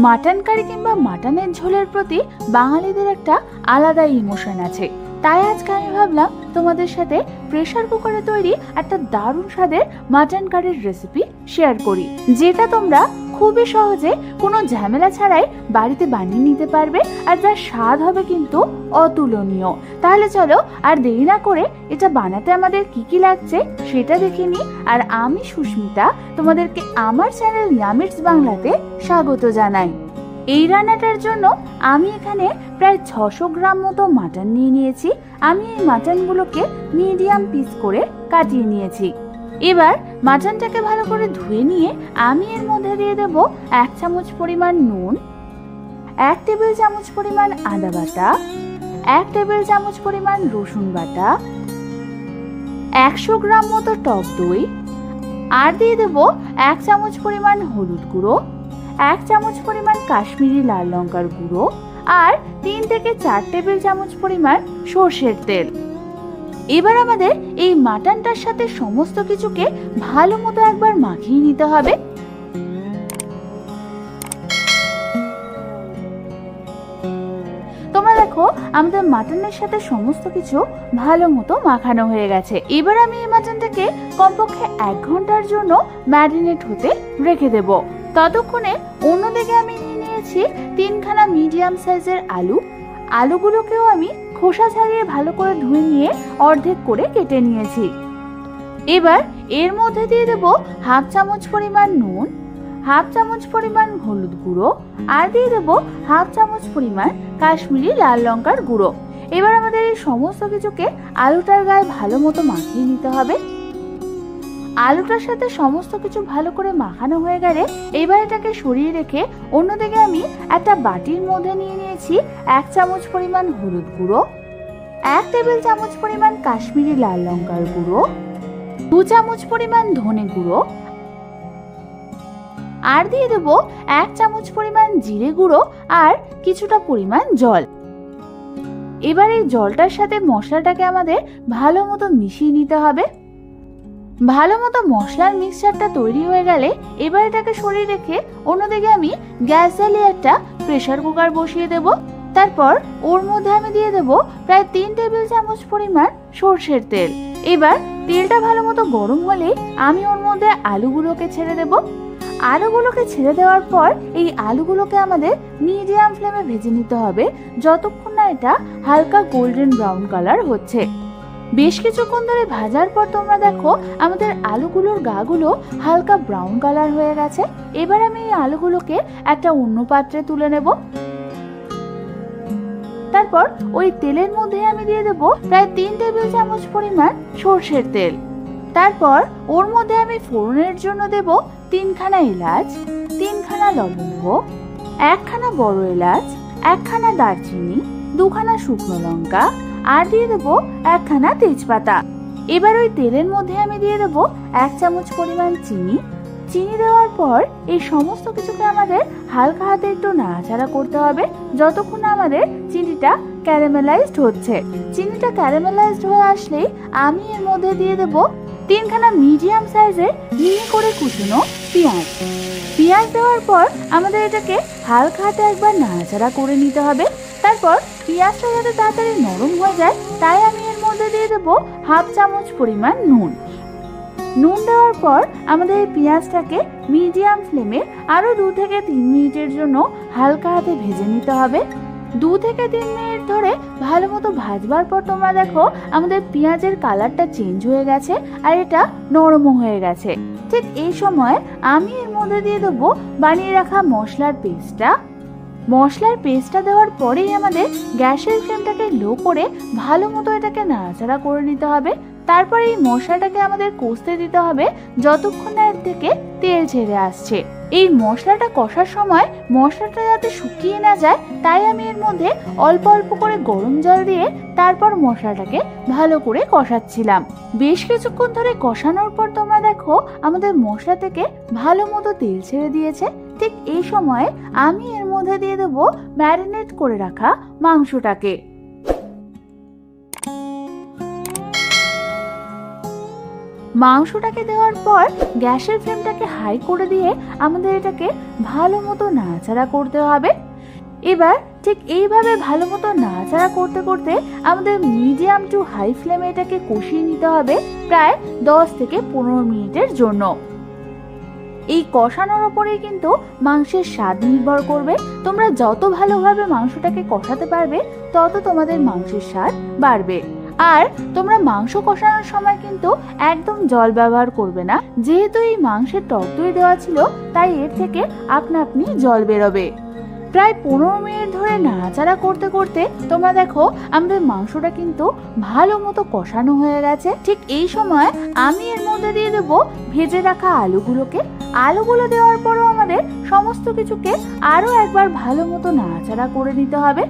Mutton curry কিংবা মাটনের ঝোলের প্রতি বাঙালিদের একটা আলাদা ইমোশন আছে। তাই আজকে আমি ভাবলাম তোমাদের সাথে প্রেসার কুকারে তৈরি একটা দারুণ স্বাদের মাটন কারির রেসিপি শেয়ার করি, যেটা তোমরা খুবই সহজে কোনো ঝামেলা ছাড়াই বাড়িতে বানিয়ে নিতে পারবে, আর যার স্বাদ হবে কিন্তু অতুলনীয়। তাহলে চলো আর দেরি না করে এটা বানাতে আমাদের কি কি লাগছে সেটা দেখে নিই। আর আমি সুস্মিতা তোমাদেরকে আমার চ্যানেল ইয়ামিটস বাংলাতে স্বাগত জানাই। এই রান্নাটার জন্য আমি এখানে প্রায় 600 গ্রাম মতো মাটন নিয়ে নিয়েছি। আমি এই মাটনগুলোকে মিডিয়াম পিস করে কাটিয়ে নিয়েছি। এবার মাটনটাকে ভালো করে ধুয়ে নিয়ে আমি এর মধ্যে দিয়ে দেব 1 চামচ পরিমাণ নুন, 1 টেবিল চামচ পরিমাণ আদা বাটা, 1 টেবিল চামচ পরিমাণ রসুন বাটা, 100 গ্রাম মতো টক দই, আর দিয়ে দেব 1 চামচ পরিমাণ হলুদ গুঁড়ো, 1 চামচ পরিমাণ কাশ্মীরি লাল লঙ্কার গুঁড়ো, আর 3 থেকে 4 টেবিল চামচ পরিমাণ সর্ষের তেল। এবার আমাদের এই মাটনটার সাথে সমস্ত কিছুকে ভালো মতো একবার মাখিয়ে নিতে হবে। তোমরা দেখো আমাদের মাটনের সাথে সমস্ত কিছু ভালো মতো মাখানো হয়ে গেছে। এবার আমি এই মাটনটাকে কমপক্ষে 1 ঘন্টার জন্য ম্যারিনেট হতে রেখে দেব। ততক্ষণে অন্যদিকে আমি নিয়ে নিয়েছি 3খানা মিডিয়াম সাইজের আলু। আলুগুলোকেও আমি খোসা ছাড়িয়ে ভালো করে ধুয়ে নিয়ে অর্ধেক করে কেটে নিয়েছি। এবার এর মধ্যে দিয়ে দেব 1/2 চামচ পরিমাণ নুন, 1/2 চামচ পরিমাণ হলুদ গুঁড়ো, আর দিয়ে দেব 1/2 চামচ পরিমাণ কাশ্মীরি লাল লঙ্কার গুঁড়ো। এবার আমাদের এই সমস্ত কিছুকে আলুটার গায়ে ভালো মতো মাখিয়ে নিতে হবে। আলুটার সাথে সমস্ত কিছু ভালো করে মাখানো হয়ে গেলে এবার এটাকে সরিয়ে রেখে অন্যদিকে আমি একটা বাটির মধ্যে নিয়ে নিয়েছি 1 চামচ পরিমাণ হলুদ গুঁড়ো, 1 টেবিল চামচ পরিমাণ কাশ্মীরি লাল লঙ্কার গুঁড়ো, 2 চামচ পরিমাণ ধনে গুঁড়ো, আর দিয়ে দেব 1 চামচ পরিমাণ জিরে গুঁড়ো আর কিছুটা পরিমাণ জল। এবার এই জলটার সাথে মশলাটাকে আমাদের ভালো মতো মিশিয়ে নিতে হবে। ভালো মতো মশলার মিক্সচারটা তৈরি হয়ে গেলে এবার এটাকে সরিয়ে রেখে অন্যদিকে আমি গ্যাস জ্বালিয়ে একটা প্রেসার কুকার বসিয়ে দেব। তারপর ওর মধ্যে আমি দিয়ে দেব প্রায় 3 টেবিল চামচ পরিমাণ সর্ষের তেল। এবার তেলটা ভালো মতো গরম হলে আমি ওর মধ্যে আলুগুলোকে ছেড়ে দেব। আলুগুলোকে ছেড়ে দেওয়ার পর এই আলুগুলোকে আমাদের মিডিয়াম ফ্লেমে ভেজে নিতে হবে যতক্ষণ না এটা হালকা গোল্ডেন ব্রাউন কালার হচ্ছে। বেশ কিছুক্ষণ ধরে ভাজার পর তোমরা দেখো আমাদের আলুগুলোর গাগুলো হালকা ব্রাউন কালার হয়ে গেছে। এবার আমি এই আলুগুলোকে একটা অন্য পাত্রে তুলে নেব। তারপর ওই তেলের মধ্যে আমি দিয়ে দেব প্রায় 3 টেবিল চামচ পরিমাণ সর্ষের তেল। তারপর ওর মধ্যে আমি ফোড়নের জন্য দেব 3খানা এলাচ, 3খানা লবঙ্গ, 1খানা বড় এলাচ, 1খানা দারচিনি, 2খানা শুকনো লঙ্কা, আর দিয়ে দেবো 1খানা তেজপাতা। এবার ওই তেলের মধ্যে আমি দিয়ে দেবো 1 চামচ পরিমাণ চিনি। চিনি দেওয়ার পর এই সমস্ত কিছুকে আমাদের হালকা হাতে একটু নাড়াচাড়া করতে হবে যতক্ষণ না আমাদের চিনিটা ক্যারামেলাইজড হচ্ছে। চিনিটা ক্যারামেলাইজড হয়ে আসলেই আমি এর মধ্যে দিয়ে দেবো 3খানা মিডিয়াম সাইজের মিহি করে কুচনো পেঁয়াজ। পেঁয়াজ দেওয়ার পর আমাদের এটাকে হালকা হাতে একবার নাড়াচাড়া করে নিতে হবে। তারপর পেঁয়াজটা যাতে তাড়াতাড়ি নরম হয়ে যায় তাই আমি এর মধ্যে দিয়ে দেবো 1/2 চামচ পরিমাণ নুন। নুন দেওয়ার পর আমাদের এই পেঁয়াজটাকে মিডিয়াম ফ্লেমে আরো 2 থেকে 3 মিনিটের জন্য হালকা হাতে ভেজে নিতে হবে। 2 থেকে 3 মিনিট ধরে ভালো মতো ভাজবার পর তোমরা দেখো আমাদের পেঁয়াজের কালারটা চেঞ্জ হয়ে গেছে আর এটা নরমও হয়ে গেছে। ঠিক এই সময় আমি এর মধ্যে দিয়ে দেবো বানিয়ে রাখা মশলার পেস্টটা। মশলার পেস্টটা দেওয়ার পরেই আমাদের গ্যাসের ফ্লেমটাকে লো করে ভালো মতো এটাকে নাড়াচাড়া করে নিতে হবে। তারপর এই মশলাটাকে আমাদের কষতে দিতে হবে যতক্ষণ না এর থেকে তেল ছেড়ে আসছে। এই মশলাটা কষার সময় মশলাটা যাতে শুকিয়ে না যায় তাই আমি এর মধ্যে অল্প অল্প করে গরম জল দিয়ে তারপর মশলাটাকে ভালো করে কষাচ্ছিলাম। বেশ কিছুক্ষণ ধরে কষানোর পর তোমরা দেখো আমাদের মশলা থেকে ভালো মতো তেল ছেড়ে দিয়েছে। ঠিক এই সময় আমি এর মধ্যে দিয়ে দেবো ম্যারিনেট করে রাখা মাংসটাকে। মাংসটাকে দেওয়ার পর গ্যাসের ফ্লেমটাকে হাই করে দিয়ে আমাদের এটাকে ভালো মতো নাড়াচাড়া করতে হবে। এবার ঠিক এইভাবে ভালো মতো নাড়াচাড়া করতে করতে আমাদের মিডিয়াম টু হাই ফ্লেমে এটাকে কষিয়ে নিতে হবে প্রায় 10 থেকে 15 মিনিটের জন্য। এই কষানোর উপরেই কিন্তু মাংসের স্বাদ নির্ভর করবে। তোমরা যত ভালোভাবে মাংসটাকে কষাতে পারবে তত তোমাদের মাংসের স্বাদ বাড়বে। আর তোমরা মাংস কষানোর সময় কিন্তু একদম জল ব্যবহার করবে না, যেহেতু এই মাংসের টক দই দেওয়া ছিল তাই এর থেকে আপনা আপনি জল বেরোবে। প্রায় 15 মিনিট ধরে নাড়াচাড়া করতে করতে তোমরা দেখো আমাদের মাংসটা কিন্তু ভালো মতো কষানো হয়ে গেছে। ঠিক এই সময় আমি এর মধ্যে দিয়ে দেবো ভেজে রাখা আলুগুলোকে। আলুগুলো দেওয়ার পরও আমাদের সমস্ত কিছুকে আরো একবার ভালো মতো নাড়াচাড়া করে নিতে হবে।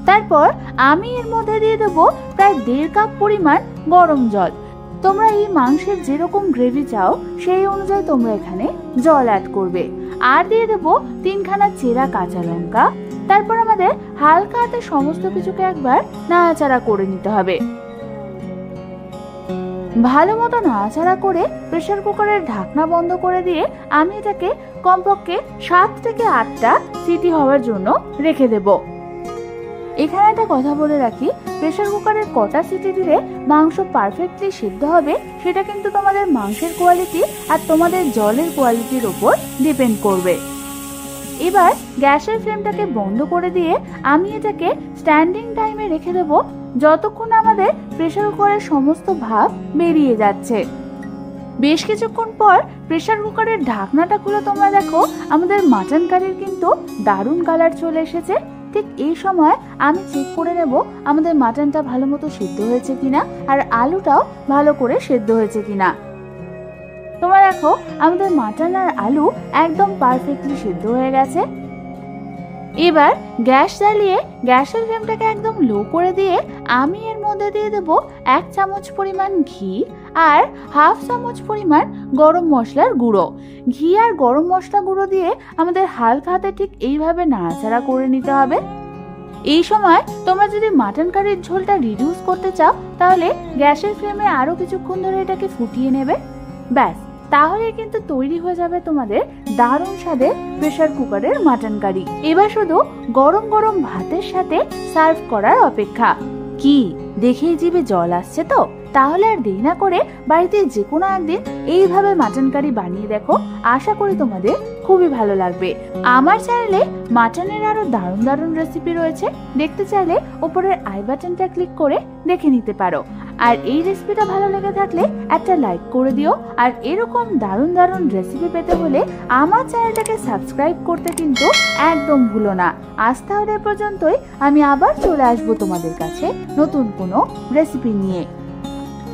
তারপর আমি এর মধ্যে দিয়ে দেবো প্রায় 1.5 কাপ পরিমাণ গরম জল। তোমরা এই মাংসের যেরকম গ্রেভি চাও সেই অনুযায়ী তোমরা এখানে জল অ্যাড করবে। আর দিয়ে দেবো 3খানা চেরা কাঁচা লঙ্কা। তারপর আমাদের হালকা হাতে সমস্ত কিছুকে একবার নাড়াচাড়া করে নিতে হবে। ভালো মতো নাড়াচাড়া করে প্রেসার কুকারের ঢাকনা বন্ধ করে দিয়ে আমি এটাকে কমপক্ষে 7 থেকে 8টা সিটি হওয়ার জন্য রেখে দেব। এখানে একটা কথা বলে রাখি, প্রেসার কুকারের কটা সিটি দিলে মাংস পারফেক্টলি সিদ্ধ হবে সেটা কিন্তু তোমাদের মাংসের কোয়ালিটি আর তোমাদের জলের কোয়ালিটির উপর ডিপেন্ড করবে। এবার গ্যাসের ফ্লেমটাকে বন্ধ করে দিয়ে আমি এটাকে স্ট্যান্ডিং টাইমে রেখে দেব যতক্ষণ আমাদের প্রেসার কুকারের সমস্ত ভাপ বেরিয়ে যাচ্ছে। বেশ কিছুক্ষণ পর প্রেসার কুকারের ঢাকনাটা খুলে তোমরা দেখো আমাদের মাটন কারির কিন্তু দারুণ কালার চলে এসেছে। ঠিক এই সময় আমি চেক করে নেব আমাদের মাটনটা ভালো মতো সিদ্ধ হয়েছে কিনা আর আলুটাও ভালো করে সিদ্ধ হয়েছে কিনা। তোমরা দেখো আমাদের মাটন আর আলু একদম পারফেক্টলি সিদ্ধ হয়ে গেছে। এবার গ্যাস জ্বালিয়ে গ্যাসের ফ্লেমটাকে একদম লো করে দিয়ে আমি এর মধ্যে দিয়ে দেবো 1 চামচ পরিমাণ ঘি আর 1/2 চামচ পরিমাণ গরম মশলার গুঁড়ো। ঘি আর গরম মশলা গুঁড়ো দিয়ে আমাদের হালকা হাতে ঠিক এইভাবে নাড়াচাড়া করে নিতে হবে। এই সময় তোমরা যদি মাটন কারির ঝোলটা রিডিউস করতে চাও তাহলে গ্যাসের ফ্লেমে আরো কিছুক্ষণ ধরে এটাকে ফুটিয়ে নেবে। ব্যাস, তাহলে কিন্তু তৈরি হয়ে যাবে তোমাদের দারুণ স্বাদের প্রেসার কুকারের মাটন কারি। এবার শুধু গরম গরম ভাতের সাথে সার্ভ করার অপেক্ষা। কি দেখেই জিভে জল আসছে তো? তাহলে আর দেরি না করে বাড়িতে যে কোনো একদিন এইভাবে মাটন কারি বানিয়ে দেখো, আশা করি তোমাদের খুবই ভালো লাগবে। আমার চ্যানেলে মাটনের আরো দারুণ দারুণ রেসিপি রয়েছে, দেখতে চাইলে উপরের আই বাটনটা ক্লিক করে দেখে নিতে পারো। আর এই রেসিপিটা ভালো লেগে থাকলে একটা লাইক করে দিও। আর এরকম দারুণ দারুণ রেসিপি পেতে হলে আমার চ্যানেলটাকে সাবস্ক্রাইব করতে কিন্তু একদম ভুলো না। আজ তাহলে পর্যন্তই, আমি আবার চলে আসবো তোমাদের কাছে নতুন কোনো রেসিপি নিয়ে।